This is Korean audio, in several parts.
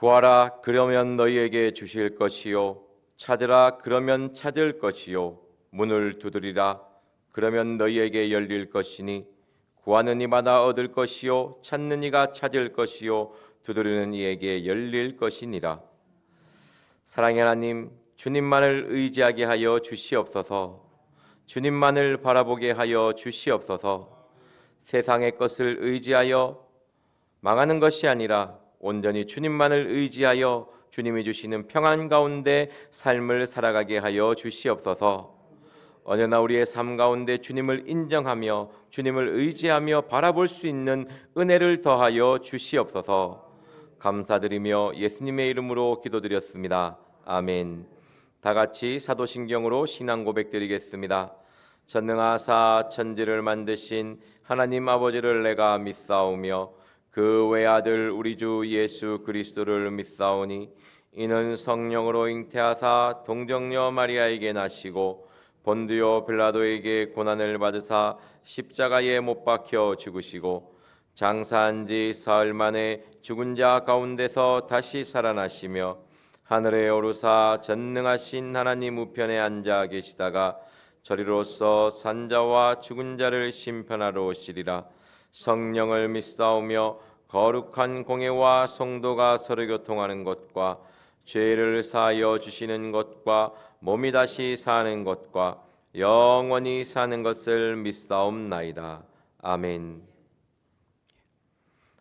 구하라 그러면 너희에게 주실 것이요 찾으라 그러면 찾을 것이요 문을 두드리라 그러면 너희에게 열릴 것이니 구하는 이마다 얻을 것이요 찾는 이가 찾을 것이요 두드리는 이에게 열릴 것이니라. 사랑의 하나님, 주님만을 의지하게 하여 주시옵소서. 주님만을 바라보게 하여 주시옵소서. 세상의 것을 의지하여 망하는 것이 아니라 온전히 주님만을 의지하여 주님이 주시는 평안 가운데 삶을 살아가게 하여 주시옵소서. 언제나 우리의 삶 가운데 주님을 인정하며 주님을 의지하며 바라볼 수 있는 은혜를 더하여 주시옵소서. 감사드리며 예수님의 이름으로 기도드렸습니다. 아멘. 다 같이 사도신경으로 신앙 고백드리겠습니다. 전능하사 천지를 만드신 하나님 아버지를 내가 믿사오며 그 외아들 우리 주 예수 그리스도를 믿사오니 이는 성령으로 잉태하사 동정녀 마리아에게 나시고 본디오 빌라도에게 고난을 받으사 십자가에 못 박혀 죽으시고 장사한 지 사흘 만에 죽은 자 가운데서 다시 살아나시며 하늘에 오르사 전능하신 하나님 우편에 앉아 계시다가 저리로서 산자와 죽은 자를 심판하러 오시리라. 성령을 믿사오며 거룩한 공회와 성도가 서로 교통하는 것과 죄를 사하여 주시는 것과 몸이 다시 사는 것과 영원히 사는 것을 믿사옵나이다. 아멘.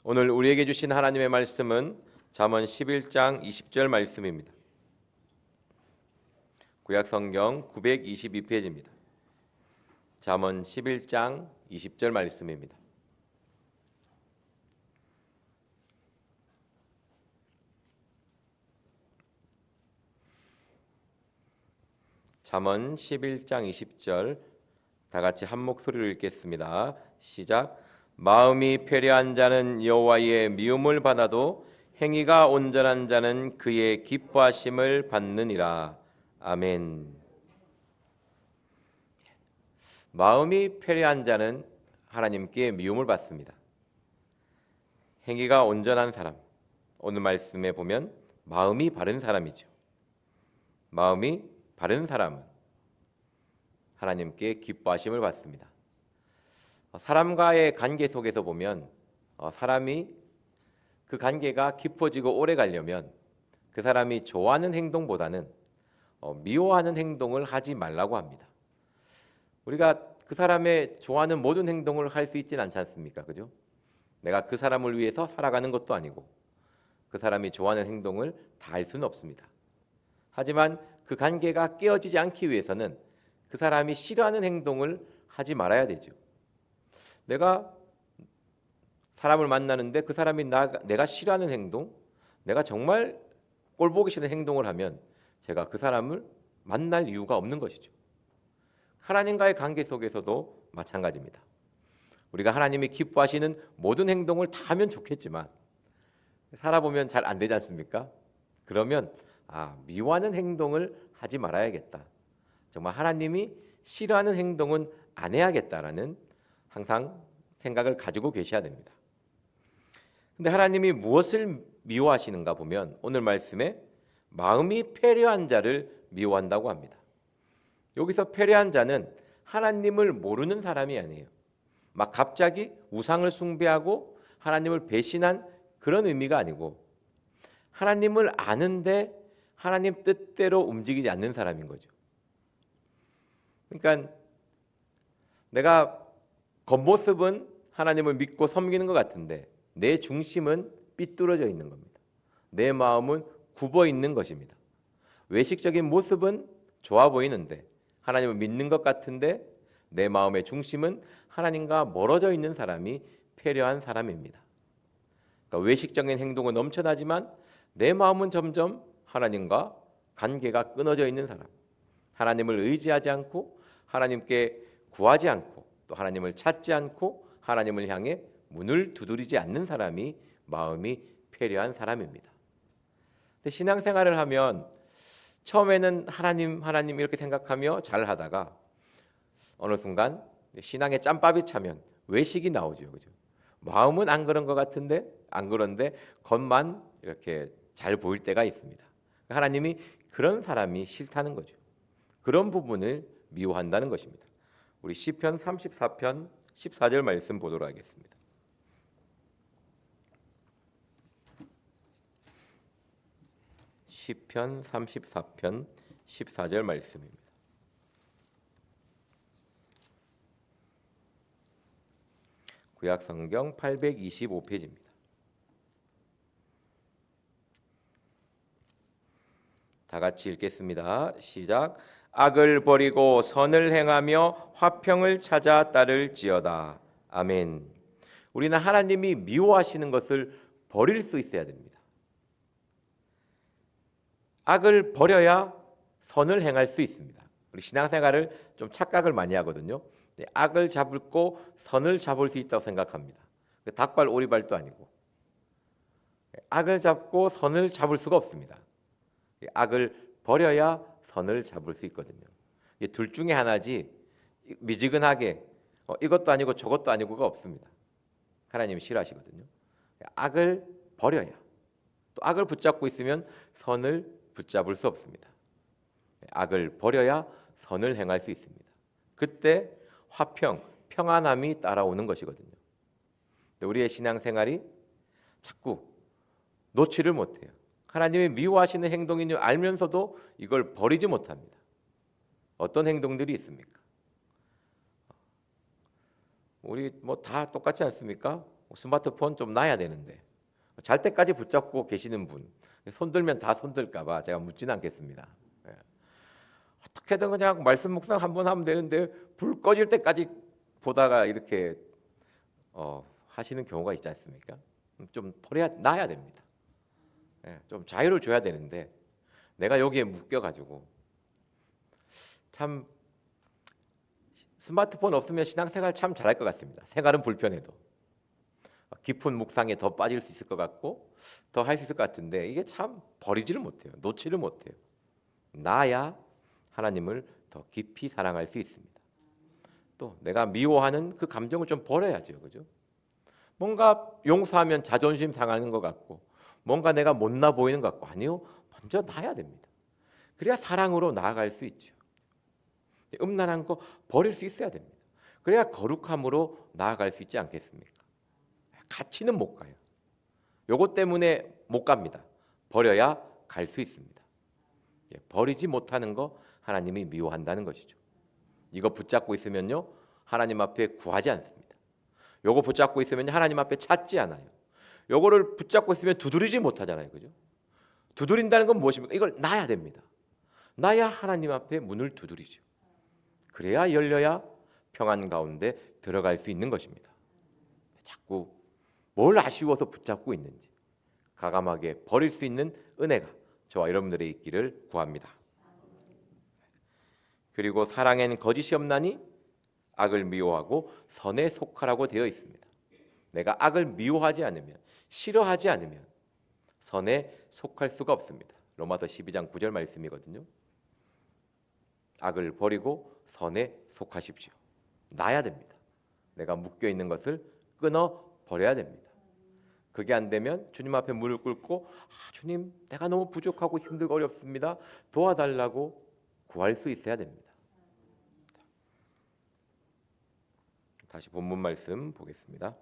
오늘 우리에게 주신 하나님의 말씀은 잠언 11장 20절 말씀입니다. 구약성경 922페이지입니다. 잠언 11장 20절 말씀입니다. 잠언 11장 20절 다 같이 한 목소리로 읽겠습니다. 시작. 마음이 패려한 자는 여호와의 미움을 받아도 행위가 온전한 자는 그의 기뻐하심을 받느니라. 아멘. 마음이 패려한 자는 하나님께 미움을 받습니다. 행위가 온전한 사람, 오늘 말씀에 보면 마음이 바른 사람이죠. 마음이 바른 사람은 하나님께 기뻐하심을 받습니다. 사람과의 관계 속에서 보면 사람이 그 관계가 깊어지고 오래 가려면 그 사람이 좋아하는 행동보다는 미워하는 행동을 하지 말라고 합니다. 우리가 그 사람의 좋아하는 모든 행동을 할 수 있지는 않지 않습니까? 그죠? 내가 그 사람을 위해서 살아가는 것도 아니고 그 사람이 좋아하는 행동을 다 할 수는 없습니다. 하지만 그 관계가 깨어지지 않기 위해서는 그 사람이 싫어하는 행동을 하지 말아야 되죠. 내가 사람을 만나는데 그 사람이 내가 싫어하는 행동, 내가 정말 꼴보기 싫은 행동을 하면 제가 그 사람을 만날 이유가 없는 것이죠. 하나님과의 관계 속에서도 마찬가지입니다. 우리가 하나님이 기뻐하시는 모든 행동을 다 하면 좋겠지만 살아보면 잘 안 되지 않습니까? 그러면 미워하는 행동을 하지 말아야겠다. 정말 하나님이 싫어하는 행동은 안 해야겠다라는 항상 생각을 가지고 계셔야 됩니다. 근데 하나님이 무엇을 미워하시는가 보면 오늘 말씀에 마음이 패려한 자를 미워한다고 합니다. 여기서 패려한 자는 하나님을 모르는 사람이 아니에요. 막 갑자기 우상을 숭배하고 하나님을 배신한 그런 의미가 아니고 하나님을 아는데 하나님 뜻대로 움직이지 않는 사람인 거죠. 그러니까 내가 겉모습은 하나님을 믿고 섬기는 것 같은데 내 중심은 삐뚤어져 있는 겁니다. 내 마음은 굽어 있는 것입니다. 외식적인 모습은 좋아 보이는데 하나님을 믿는 것 같은데 내 마음의 중심은 하나님과 멀어져 있는 사람이 패려한 사람입니다. 그러니까 외식적인 행동은 넘쳐나지만 내 마음은 점점 하나님과 관계가 끊어져 있는 사람, 하나님을 의지하지 않고 하나님께 구하지 않고 또 하나님을 찾지 않고 하나님을 향해 문을 두드리지 않는 사람이 마음이 패려한 사람입니다. 근데 신앙생활을 하면 처음에는 하나님 이렇게 생각하며 잘 하다가 어느 순간 신앙에 짬밥이 차면 외식이 나오죠. 그죠? 마음은 안 그런 것 같은데 안 그런데 겉만 이렇게 잘 보일 때가 있습니다. 하나님이 그런 사람이 싫다는 거죠. 그런 부분을 미워한다는 것입니다. 우리 시편 34편 14절 말씀 보도록 하겠습니다. 시편 34편 14절 말씀입니다. 구약 성경 825페이지입니다. 다 같이 읽겠습니다. 시작. 악을 버리고 선을 행하며 화평을 찾아 따를지어다. 아멘. 우리는 하나님이 미워하시는 것을 버릴 수 있어야 됩니다. 악을 버려야 선을 행할 수 있습니다. 우리 신앙생활을 좀 착각을 많이 하거든요. 악을 잡고 선을 잡을 수 있다고 생각합니다. 닭발 오리발도 아니고 악을 잡고 선을 잡을 수가 없습니다. 악을 버려야 선을 잡을 수 있거든요. 둘 중에 하나지 미지근하게 이것도 아니고 저것도 아니고가 없습니다. 하나님이 싫어하시거든요. 악을 버려야, 또 악을 붙잡고 있으면 선을 붙잡을 수 없습니다. 악을 버려야 선을 행할 수 있습니다. 그때 화평, 평안함이 따라오는 것이거든요. 우리의 신앙생활이 자꾸 놓지를 못해요. 하나님이 미워하시는 행동인 줄 알면서도 이걸 버리지 못합니다. 어떤 행동들이 있습니까? 우리 뭐 다 똑같지 않습니까? 스마트폰 좀 놔야 되는데 잘 때까지 붙잡고 계시는 분, 손들면 다 손들까 봐 제가 묻지는 않겠습니다. 어떻게든 그냥 말씀 묵상 한번 하면 되는데 불 꺼질 때까지 보다가 이렇게 하시는 경우가 있지 않습니까? 좀 놔야 됩니다. 좀 자유를 줘야 되는데 내가 여기에 묶여가지고 참 스마트폰 없으면 신앙생활 참 잘할 것 같습니다. 생활은 불편해도 깊은 묵상에 더 빠질 수 있을 것 같고 더 할 수 있을 것 같은데 이게 참 버리지를 못해요. 놓지를 못해요. 나야 하나님을 더 깊이 사랑할 수 있습니다. 또 내가 미워하는 그 감정을 좀 버려야죠, 그죠? 뭔가 용서하면 자존심 상하는 것 같고 뭔가 내가 못나 보이는 것 같고 아니요, 먼저 놔야 됩니다. 그래야 사랑으로 나아갈 수 있죠. 음란한 거 버릴 수 있어야 됩니다. 그래야 거룩함으로 나아갈 수 있지 않겠습니까? 같이는 못 가요. 요것 때문에 못 갑니다. 버려야 갈 수 있습니다. 버리지 못하는 거 하나님이 미워한다는 것이죠. 이거 붙잡고 있으면요 하나님 앞에 구하지 않습니다. 요거 붙잡고 있으면 하나님 앞에 찾지 않아요. 요거를 붙잡고 있으면 두드리지 못하잖아요, 그죠? 두드린다는 건 무엇입니까? 이걸 놔야 됩니다. 놔야 하나님 앞에 문을 두드리죠. 그래야 열려야 평안 가운데 들어갈 수 있는 것입니다. 자꾸 뭘 아쉬워서 붙잡고 있는지 과감하게 버릴 수 있는 은혜가 저와 여러분들의 있기를 구합니다. 그리고 사랑에는 거짓이 없나니 악을 미워하고 선에 속하라고 되어 있습니다. 내가 악을 미워하지 않으면, 싫어하지 않으면 선에 속할 수가 없습니다. 로마서 12장 9절 말씀이거든요. 악을 버리고 선에 속하십시오. 놔야 됩니다. 내가 묶여 있는 것을 끊어 버려야 됩니다. 그게 안 되면 주님 앞에 무릎 꿇고 주님 내가 너무 부족하고 힘들고 어렵습니다. 도와달라고 구할 수 있어야 됩니다. 다시 본문 말씀 보겠습니다.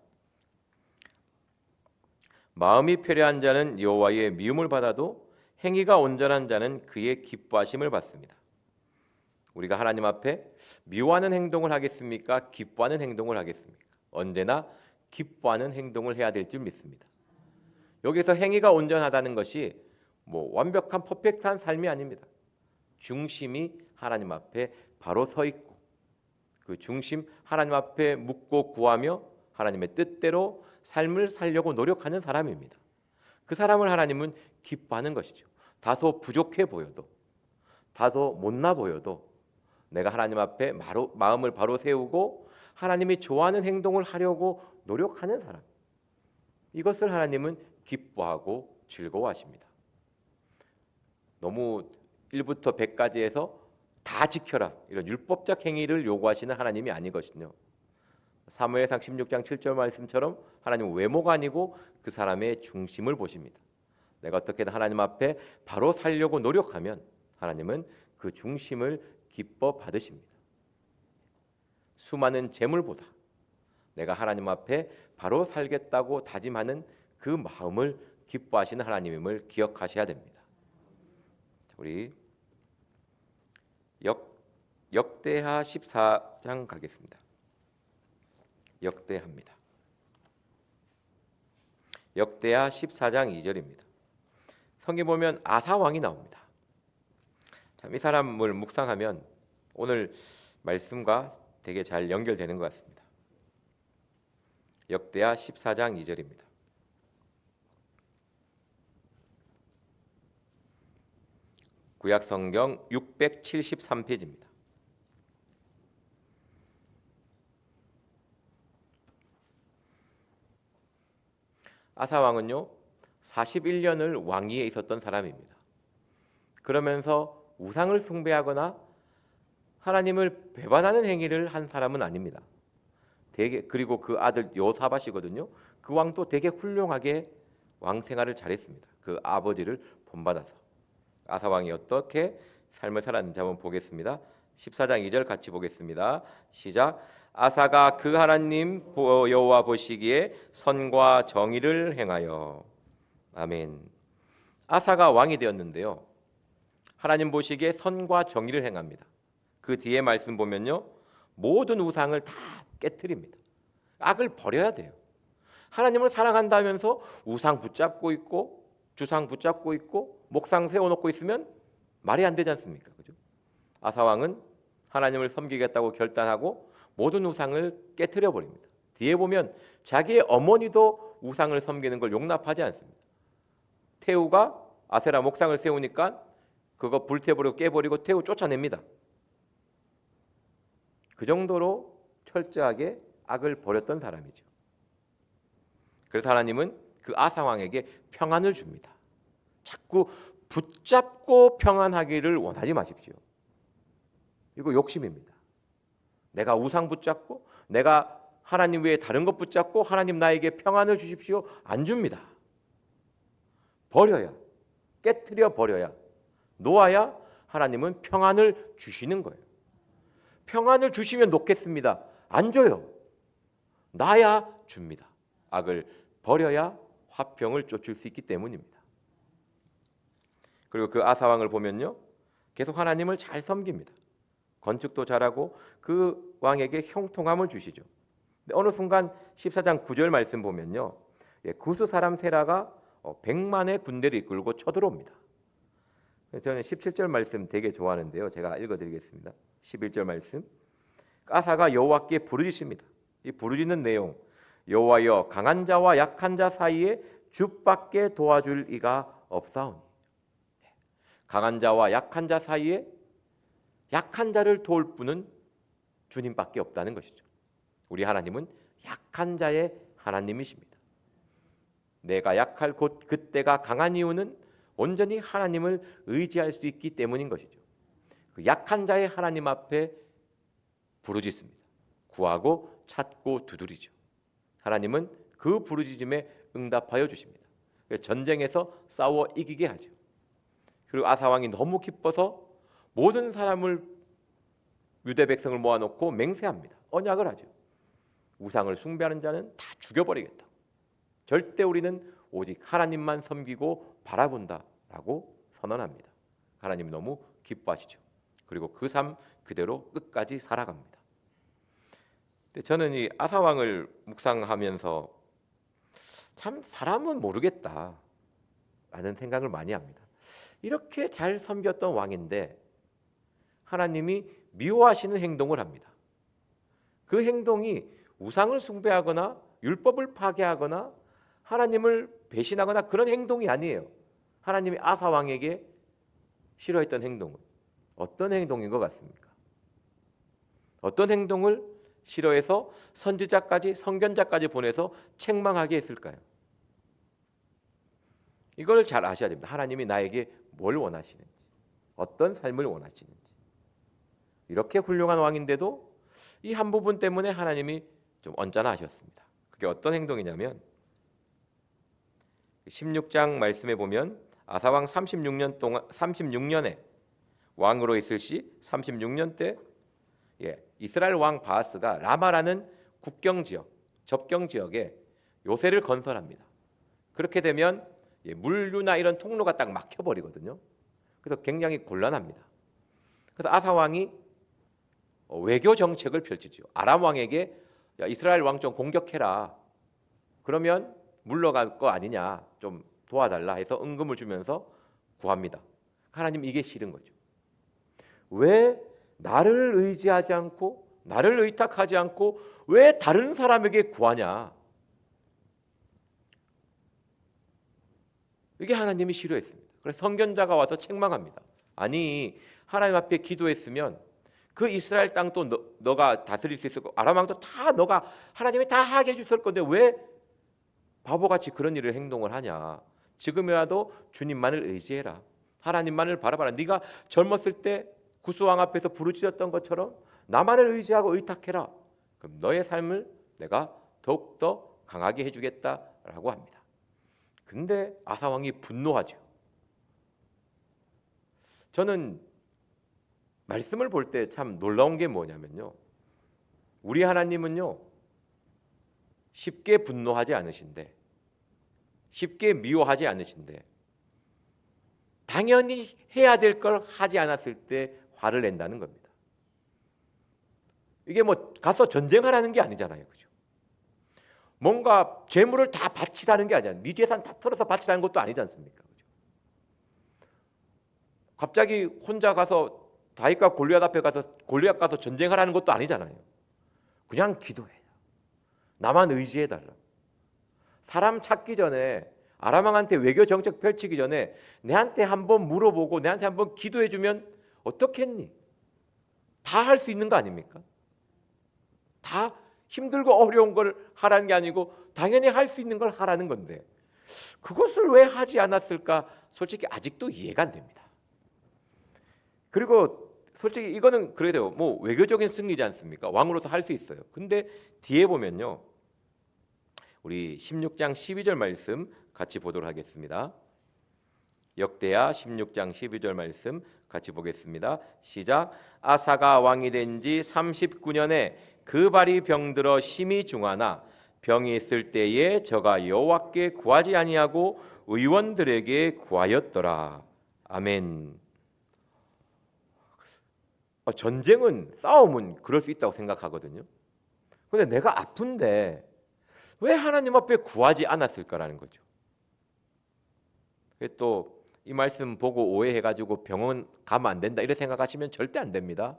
마음이 패려한 자는 여호와의 미움을 받아도 행위가 온전한 자는 그의 기뻐하심을 받습니다. 우리가 하나님 앞에 미워하는 행동을 하겠습니까? 기뻐하는 행동을 하겠습니까? 언제나 기뻐하는 행동을 해야 될 줄 믿습니다. 여기서 행위가 온전하다는 것이 완벽한 퍼펙트한 삶이 아닙니다. 중심이 하나님 앞에 바로 서 있고 그 중심 하나님 앞에 묻고 구하며 하나님의 뜻대로 삶을 살려고 노력하는 사람입니다. 그 사람을 하나님은 기뻐하는 것이죠. 다소 부족해 보여도 다소 못나 보여도 내가 하나님 앞에 마음을 바로 세우고 하나님이 좋아하는 행동을 하려고 노력하는 사람, 이것을 하나님은 기뻐하고 즐거워하십니다. 너무 1부터 100까지에서 다 지켜라 이런 율법적 행위를 요구하시는 하나님이 아니거든요. 사무엘상 16장 7절 말씀처럼 하나님은 외모가 아니고 그 사람의 중심을 보십니다. 내가 어떻게든 하나님 앞에 바로 살려고 노력하면 하나님은 그 중심을 기뻐 받으십니다. 수많은 재물보다 내가 하나님 앞에 바로 살겠다고 다짐하는 그 마음을 기뻐하시는 하나님임을 기억하셔야 됩니다. 우리 역대하 14장 가겠습니다. 역대하입니다. 역대하 14장 2절입니다. 성경 보면 아사 왕이 나옵니다. 참, 이 사람을 묵상하면 오늘 말씀과 되게 잘 연결되는 것 같습니다. 역대하 14장 2절입니다. 구약 성경 673페이지입니다. 아사 왕은요 41년을 왕위에 있었던 사람입니다. 그러면서 우상을 숭배하거나 하나님을 배반하는 행위를 한 사람은 아닙니다. 그리고 그 아들 요사밧이거든요. 그 왕도 되게 훌륭하게 왕 생활을 잘했습니다. 그 아버지를 본받아서. 아사 왕이 어떻게 삶을 살았는지 한번 보겠습니다. 14장 2절 같이 보겠습니다. 시작. 아사가 그 하나님 여호와 보시기에 선과 정의를 행하여. 아멘. 아사가 왕이 되었는데요. 하나님 보시기에 선과 정의를 행합니다. 그 뒤에 말씀 보면요. 모든 우상을 다 깨트립니다. 악을 버려야 돼요. 하나님을 사랑한다면서 우상 붙잡고 있고 주상 붙잡고 있고 목상 세워놓고 있으면 말이 안 되지 않습니까? 그죠? 아사 왕은 하나님을 섬기겠다고 결단하고 모든 우상을 깨트려 버립니다. 뒤에 보면 자기의 어머니도 우상을 섬기는 걸 용납하지 않습니다. 태우가 아세라 목상을 세우니까 그거 불태버리고 깨버리고 태우 쫓아냅니다. 그 정도로 철저하게 악을 버렸던 사람이죠. 그래서 하나님은 그 아사 왕에게 평안을 줍니다. 자꾸 붙잡고 평안하기를 원하지 마십시오. 이거 욕심입니다. 내가 우상 붙잡고 내가 하나님 외에 다른 것 붙잡고 하나님 나에게 평안을 주십시오. 안 줍니다. 버려야, 깨트려 버려야, 놓아야 하나님은 평안을 주시는 거예요. 평안을 주시면 놓겠습니다. 안 줘요. 놔야 줍니다. 악을 버려야 화평을 쫓을 수 있기 때문입니다. 그리고 그 아사 왕을 보면요, 계속 하나님을 잘 섬깁니다. 건축도 잘하고 그 왕에게 형통함을 주시죠. 근데 어느 순간 14장 9절 말씀 보면요, 구스 사람 세라가 100만의 군대를 이끌고 쳐들어옵니다. 저는 17절 말씀 되게 좋아하는데요. 제가 읽어드리겠습니다. 11절 말씀. 아사가 여호와께 부르짖습니다. 이 부르짖는 내용, 여호와여 강한 자와 약한 자 사이에 주밖에 도와줄 이가 없사오니. 강한 자와 약한 자 사이에 약한 자를 도울 분은 주님밖에 없다는 것이죠. 우리 하나님은 약한 자의 하나님이십니다. 내가 약할 곧 그때가 강한 이유는 온전히 하나님을 의지할 수 있기 때문인 것이죠. 그 약한 자의 하나님 앞에 부르짖습니다. 구하고 찾고 두드리죠. 하나님은 그 부르짖음에 응답하여 주십니다. 전쟁에서 싸워 이기게 하죠. 그리고 아사 왕이 너무 기뻐서 모든 사람을 유대 백성을 모아놓고 맹세합니다. 언약을 하죠. 우상을 숭배하는 자는 다 죽여버리겠다. 절대 우리는 오직 하나님만 섬기고 바라본다라고 선언합니다. 하나님이 너무 기뻐하시죠. 그리고 그 삶 그대로 끝까지 살아갑니다. 근데 저는 이 아사 왕을 묵상하면서 참 사람은 모르겠다 라는 생각을 많이 합니다. 이렇게 잘 섬겼던 왕인데 하나님이 미워하시는 행동을 합니다. 그 행동이 우상을 숭배하거나 율법을 파괴하거나 하나님을 배신하거나 그런 행동이 아니에요. 하나님이 아사 왕에게 싫어했던 행동은 어떤 행동인 것 같습니까? 어떤 행동을 싫어해서 선지자까지 선견자까지 보내서 책망하게 했을까요? 이걸 잘 아셔야 됩니다. 하나님이 나에게 뭘 원하시는지, 어떤 삶을 원하시는지. 이렇게 훌륭한 왕인데도 이 한 부분 때문에 하나님이 좀 언짢아하셨습니다. 그게 어떤 행동이냐면 16장 말씀에 보면 아사왕 36년에 왕으로 있을 시 36년 때 이스라엘 왕 바하스가 라마라는 국경 지역, 접경 지역에 요새를 건설합니다. 그렇게 되면 물류나 이런 통로가 딱 막혀버리거든요. 그래서 굉장히 곤란합니다. 그래서 아사 왕이 외교 정책을 펼치죠. 아람 왕에게 야, 이스라엘 왕 좀 공격해라. 그러면 물러갈 거 아니냐, 좀 도와달라 해서 은금을 주면서 구합니다. 하나님 이게 싫은 거죠. 왜 나를 의지하지 않고 나를 의탁하지 않고 왜 다른 사람에게 구하냐? 이게 하나님이 싫어했습니다. 그래서 선견자가 와서 책망합니다. 아니 하나님 앞에 기도했으면 그 이스라엘 땅도 너가 다스릴 수 있을 거고 아람 왕도 다 너가 하나님이 다 하게 해줬을 건데 왜 바보같이 그런 일을 행동을 하냐? 지금이라도 주님만을 의지해라. 하나님만을 바라봐라. 네가 젊었을 때 구스왕 앞에서 부르짖었던 것처럼 나만을 의지하고 의탁해라. 그럼 너의 삶을 내가 더욱더 강하게 해주겠다라고 합니다. 근데 아사왕이 분노하죠. 저는 말씀을 볼 때 참 놀라운 게 뭐냐면요, 우리 하나님은요 쉽게 분노하지 않으신데, 쉽게 미워하지 않으신데, 당연히 해야 될 걸 하지 않았을 때 화를 낸다는 겁니다. 이게 뭐 가서 전쟁하라는 게 아니잖아요, 그죠? 뭔가 재물을 다 바치라는 게 아니잖아요. 네 재산 다 털어서 바치라는 것도 아니지 않습니까? 그죠? 갑자기 혼자 가서 다윗과 골리앗 앞에 가서 골리앗 가서 전쟁하라는 것도 아니잖아요. 그냥 기도해요. 나만 의지해달라. 사람 찾기 전에, 아람 왕한테 외교 정책 펼치기 전에 내한테 한번 물어보고 내한테 한번 기도해주면 어떻겠니? 다 할 수 있는 거 아닙니까? 다 힘들고 어려운 걸 하라는 게 아니고 당연히 할 수 있는 걸 하라는 건데 그것을 왜 하지 않았을까? 솔직히 아직도 이해가 안 됩니다. 그리고 솔직히 이거는 그래도 뭐 외교적인 승리지 않습니까? 왕으로서 할 수 있어요. 근데 뒤에 보면요, 우리 16장 12절 말씀 같이 보도록 하겠습니다. 역대하 16장 12절 말씀 같이 보겠습니다. 시작. 아사가 왕이 된 지 39년에 그 발이 병들어 심히 중하나 병이 있을 때에 저가 여호와께 구하지 아니하고 의원들에게 구하였더라. 아멘. 전쟁은, 싸움은 그럴 수 있다고 생각하거든요. 그런데 내가 아픈데 왜 하나님 앞에 구하지 않았을까라는 거죠. 또 이 말씀 보고 오해해가지고 병원 가면 안 된다 이렇게 생각하시면 절대 안 됩니다.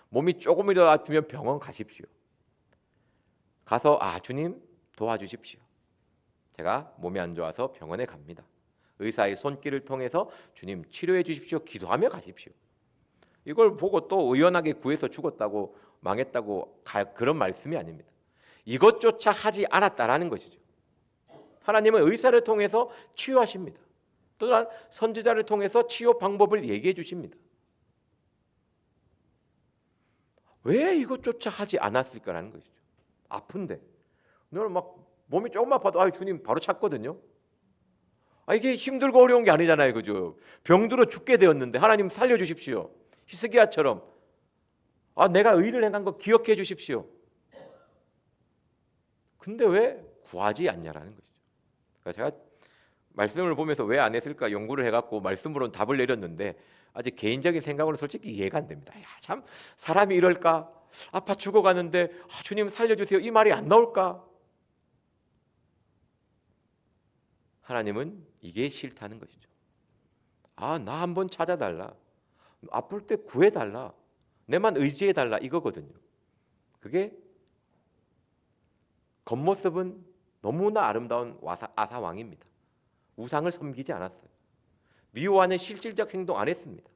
몸이 조금이라도 아프면 병원 가십시오. 가서 주님 도와주십시오. 제가 몸이 안 좋아서 병원에 갑니다. 의사의 손길을 통해서 주님 치료해 주십시오. 기도하며 가십시오. 이걸 보고 또 의연하게 구해서 죽었다고 망했다고 그런 말씀이 아닙니다. 이것조차 하지 않았다라는 것이죠. 하나님은 의사를 통해서 치유하십니다. 또한 선지자를 통해서 치유 방법을 얘기해 주십니다. 왜 이것조차 하지 않았을까라는 것이죠. 아픈데 너는 막 몸이 조금 아파도 주님 바로 찾거든요. 이게 힘들고 어려운 게 아니잖아요, 그죠? 병들어 죽게 되었는데 하나님 살려주십시오. 히스기야처럼 내가 의를 행한 거 기억해 주십시오. 근데 왜 구하지 않냐라는 것이죠. 그러니까 제가 말씀을 보면서 왜 안 했을까 연구를 해갖고 말씀으로는 답을 내렸는데 아직 개인적인 생각으로 솔직히 이해가 안 됩니다. 참 사람이 이럴까? 아파 죽어가는데 주님 살려주세요 이 말이 안 나올까? 하나님은 이게 싫다는 것이죠. 나 한번 찾아달라. 아플 때 구해달라. 내만 의지해달라 이거거든요. 그게 겉모습은 너무나 아름다운 아사 왕입니다. 우상을 섬기지 않았어요. 미워하는 실질적 행동 안 했습니다.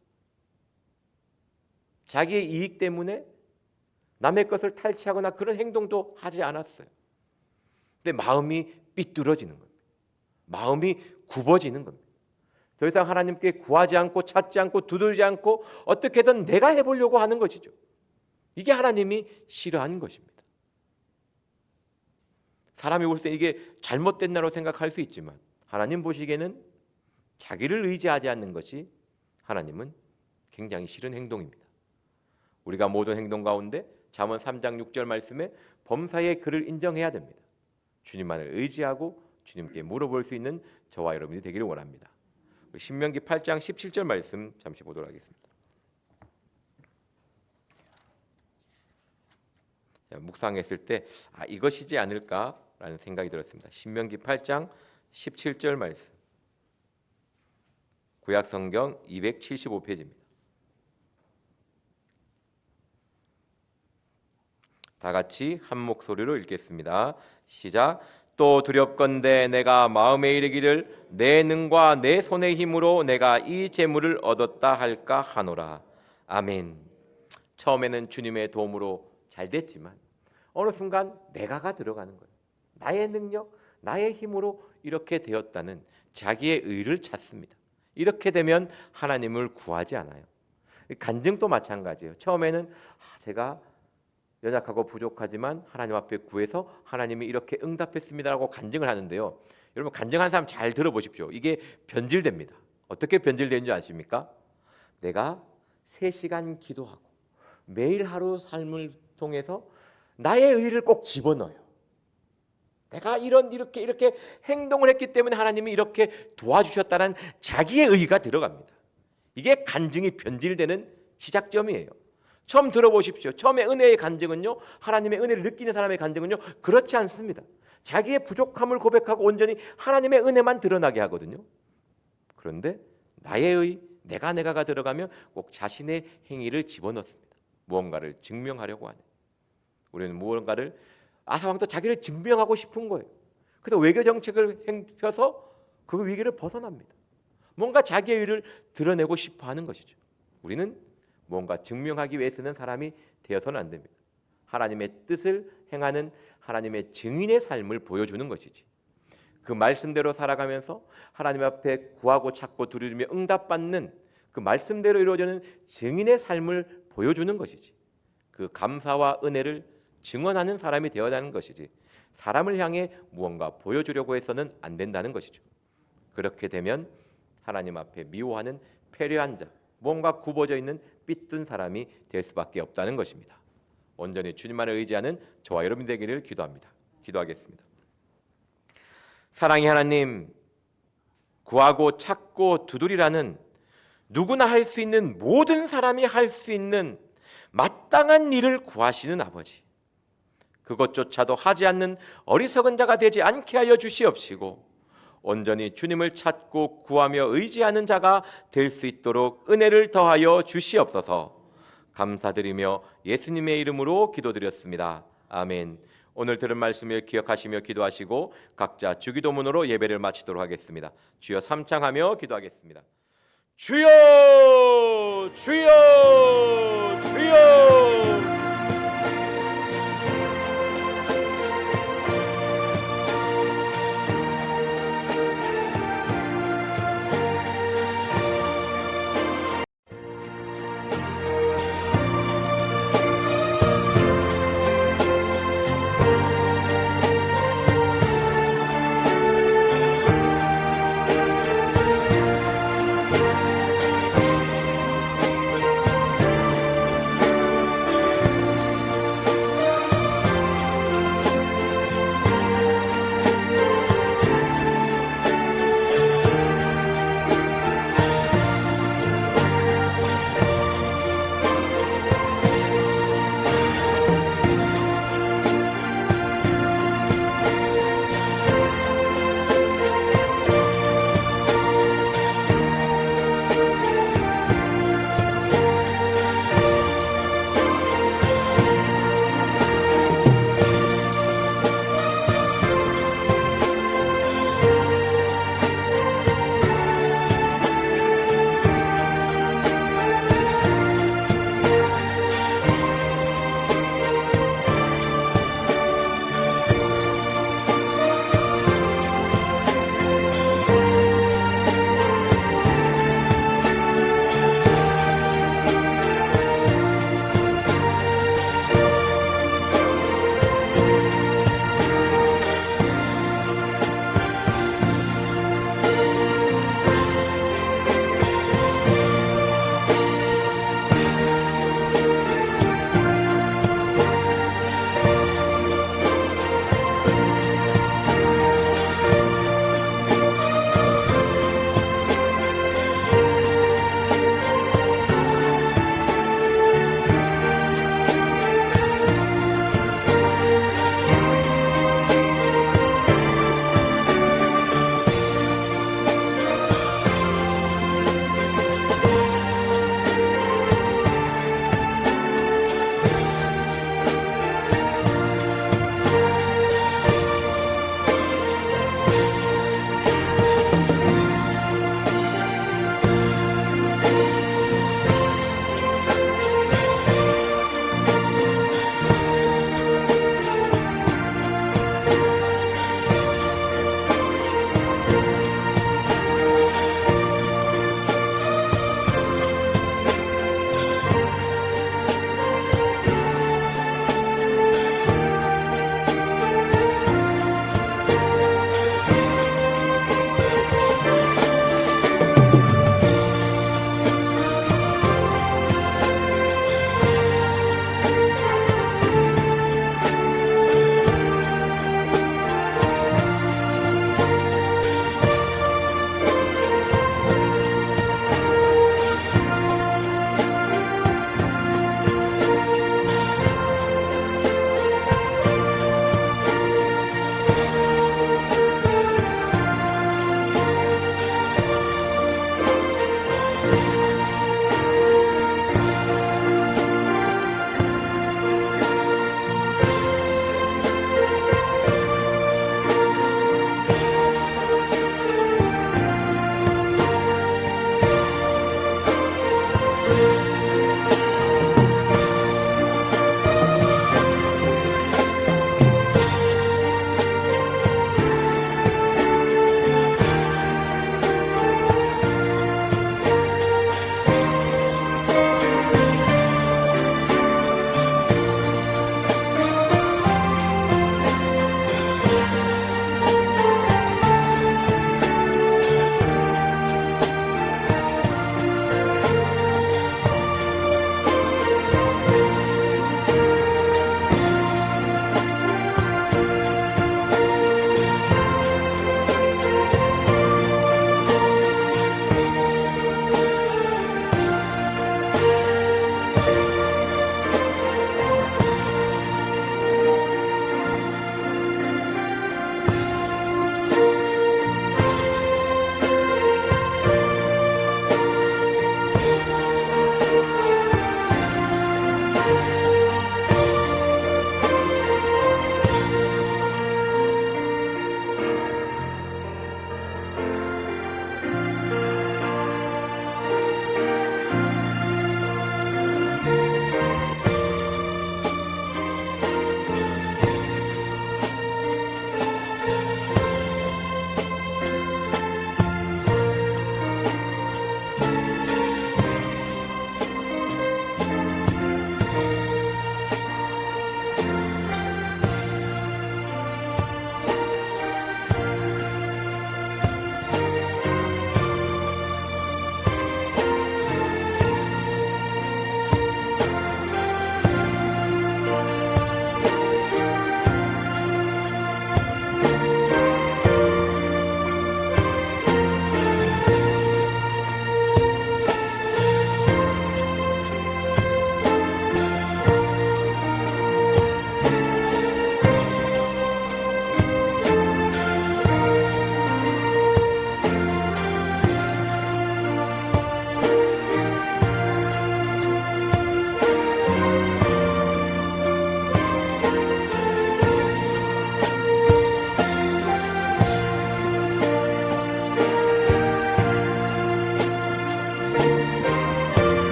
자기의 이익 때문에 남의 것을 탈취하거나 그런 행동도 하지 않았어요. 근데 마음이 삐뚤어지는 겁니다. 마음이 굽어지는 겁니다. 더 이상 하나님께 구하지 않고 찾지 않고 두들지 않고 어떻게든 내가 해보려고 하는 것이죠. 이게 하나님이 싫어하는 것입니다. 사람이 볼 때 이게 잘못된 나로 생각할 수 있지만 하나님 보시기에는 자기를 의지하지 않는 것이 하나님은 굉장히 싫은 행동입니다. 우리가 모든 행동 가운데 잠언 3장 6절 말씀에 범사의 그를 인정해야 됩니다. 주님만을 의지하고 주님께 물어볼 수 있는 저와 여러분이 되기를 원합니다. 신명기 8장 17절 말씀 잠시 보도록 하겠습니다. 묵상했을 때 이것이지 않을까라는 생각이 들었습니다. 신명기 8장 17절 말씀, 구약성경 275페이지입니다. 다 같이 한 목소리로 읽겠습니다. 시작. 또 두렵건대 내가 마음에 이르기를 내 능과 내 손의 힘으로 내가 이 재물을 얻었다 할까 하노라. 아멘. 처음에는 주님의 도움으로 잘 됐지만 어느 순간 내가가 들어가는 거예요. 나의 능력, 나의 힘으로 이렇게 되었다는 자기의 의를 찾습니다. 이렇게 되면 하나님을 구하지 않아요. 간증도 마찬가지예요. 처음에는 제가 연약하고 부족하지만 하나님 앞에 구해서 하나님이 이렇게 응답했습니다라고 간증을 하는데요. 여러분 간증한 사람 잘 들어보십시오. 이게 변질됩니다. 어떻게 변질되는지 아십니까? 내가 3시간 기도하고 매일 하루 삶을 통해서 나의 의를 꼭 집어넣어요. 내가 이렇게 행동을 했기 때문에 하나님이 이렇게 도와주셨다는 자기의 의가 들어갑니다. 이게 간증이 변질되는 시작점이에요. 처음 들어보십시오. 처음에 은혜의 간증은요, 하나님의 은혜를 느끼는 사람의 간증은요, 그렇지 않습니다. 자기의 부족함을 고백하고 온전히 하나님의 은혜만 드러나게 하거든요. 그런데 나의 의, 내가가 들어가면 꼭 자신의 행위를 집어넣습니다. 무언가를 증명하려고 하는. 우리는 무언가를 아사왕도 자기를 증명하고 싶은 거예요. 그래서 외교 정책을 펴서 그 위기를 벗어납니다. 뭔가 자기의 의를 드러내고 싶어 하는 것이죠. 우리는 뭔가 증명하기 위해 쓰는 사람이 되어서는 안 됩니다. 하나님의 뜻을 행하는 하나님의 증인의 삶을 보여주는 것이지. 그 말씀대로 살아가면서 하나님 앞에 구하고 찾고 두드리며 응답받는 그 말씀대로 이루어지는 증인의 삶을 보여주는 것이지. 그 감사와 은혜를 증언하는 사람이 되어야 하는 것이지. 사람을 향해 무언가 보여주려고 해서는 안 된다는 것이죠. 그렇게 되면 하나님 앞에 미워하는 패례한 자, 뭔가 굽어져 있는 삐뚤 사람이 될 수밖에 없다는 것입니다. 온전히 주님만을 의지하는 저와 여러분 되기를 기도합니다. 기도하겠습니다. 사랑의 하나님, 구하고 찾고 두드리라는 누구나 할 수 있는 모든 사람이 할 수 있는 마땅한 일을 구하시는 아버지, 그것조차도 하지 않는 어리석은 자가 되지 않게 하여 주시옵시고 온전히 주님을 찾고 구하며 의지하는 자가 될 수 있도록 은혜를 더하여 주시옵소서. 감사드리며 예수님의 이름으로 기도드렸습니다. 아멘. 오늘 들은 말씀을 기억하시며 기도하시고 각자 주기도문으로 예배를 마치도록 하겠습니다. 주여 삼창하며 기도하겠습니다. 주여 주여 주여